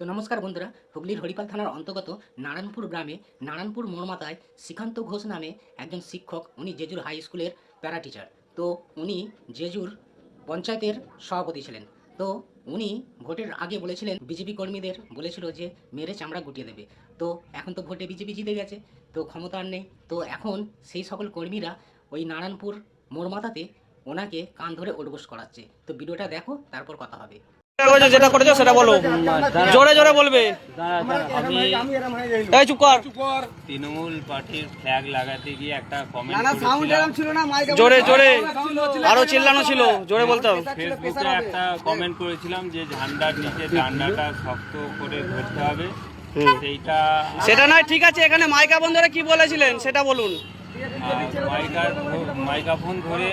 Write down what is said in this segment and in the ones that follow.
তো নমস্কার বন্ধুরা, হুগলির হরিপাল থানার অন্তর্গত নারায়ণপুর গ্রামে নারায়ণপুর মোড়মাথায় শ্রীকান্ত ঘোষ নামে একজন শিক্ষক, উনি জেজুর হাই স্কুলের প্যারা টিচার। তো উনি জেজুর পঞ্চায়েতের সভাপতি ছিলেন। তো উনি ভোটের আগে বলেছিলেন, বিজেপি কর্মীদের বলেছিল যে মেরে চামড়া গুটিয়ে দেবে। তো এখন তো ভোটে বিজেপি জিতে গেছে, তো ক্ষমতা আর নেই। তো এখন সেই সকল কর্মীরা ওই নারায়ণপুর মোড়মাথাতে ওনাকে কান ধরে উঠবোস করাচ্ছে। তো ভিডিওটা দেখো, তারপর কথা হবে। যেটা করেছো সেটা বলো, জোরে জোরে বলবে। আমি এই চুপ কর। তৃণমূল পার্টির ফ্ল্যাগ লাগাতে গিয়ে একটা কমেন্ট জোরে জোরে, আরো চিল্লানো ছিল, জোরে বলতে হবে। ফেসবুকে একটা কমেন্ট করেছিলাম যে ঝান্ডার নিচে ডান্ডাটা শক্ত করে ধরতে হবে। সেটা নয়, ঠিক আছে, এখানে মাইকা বন্ধুরা কি বলেছিলেন সেটা বলুন। মাইক্রোফোন ধরে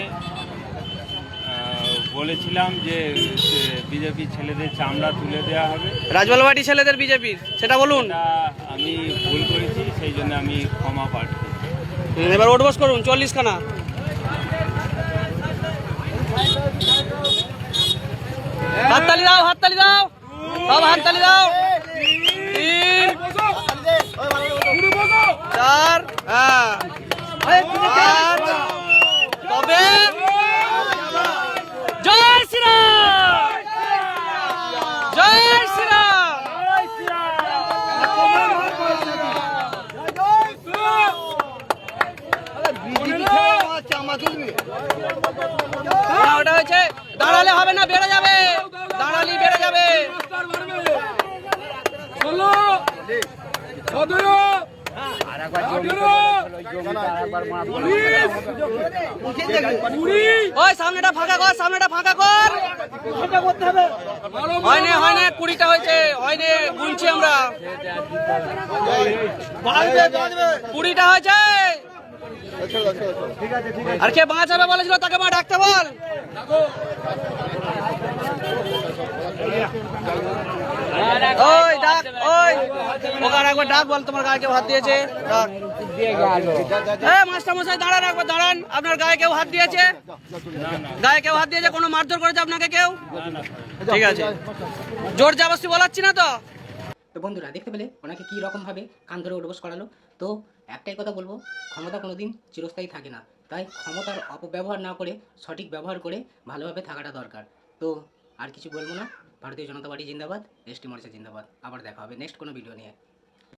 বলেছিলাম যে বিজেপি ছেলেদের চামড়া তুলে দেওয়া হবে, রাজবালবাটি ছেলেদের বিজেপির, সেটা বলুন। আমি ভুল করেছি, সেই জন্য আমি ক্ষমা প্রার্থী। এবার উঠবোস করুন 40 খানা। হাততালি দাও, হাততালি দাও, সব হাততালি দাও। 3 4 হ্যাঁ 5 তবে জয় শ্রীরাম, জয় শ্রীরাম। ওটা হয়েছে, দাঁড়ালে হবে না, বেড়ে যাবে, দাঁড়ালি বেড়ে যাবে। ওই সামনেটা ফাঁকা কর, সামনেটা ফাঁকা কর। হয়নি হয়নি, 20টা হয়েছে, হয়নি, গুনছি আমরা। 20টা হয়েছে। আর কে বাঁচাবে বলেছিল তাকে মা ডাকতে বল। ওই ডাক, ওই ওখানে একবার ডাক বল, তোমার গায়ে কেউ হাত দিয়েছে, ডাক। মাস্টার মশাই দাঁড়ান, একবার দাঁড়ান। আপনার গায়ে কেউ হাত দিয়েছে? গায়ে কেউ হাত দিয়েছে? কোনো মারধর করেছে আপনাকে কেউ? ঠিক আছে, জোর জবরদস্তি বলাচ্ছি না তো। তো বন্ধুরা, দেখতে পেলে ওনাকে কী রকমভাবে কান ধরে উঠবোস করালো। তো একটাই কথা বলবো, ক্ষমতা কোনোদিন চিরস্থায়ী থাকে না। তাই ক্ষমতার অপব্যবহার না করে সঠিক ব্যবহার করে ভালোভাবে থাকাটা দরকার। তো আর কিছু বলবো না। ভারতীয় জনতা পার্টি জিন্দাবাদ, এসটি মোর্চা জিন্দাবাদ। আবার দেখা হবে নেক্সট কোনো ভিডিও নিয়ে।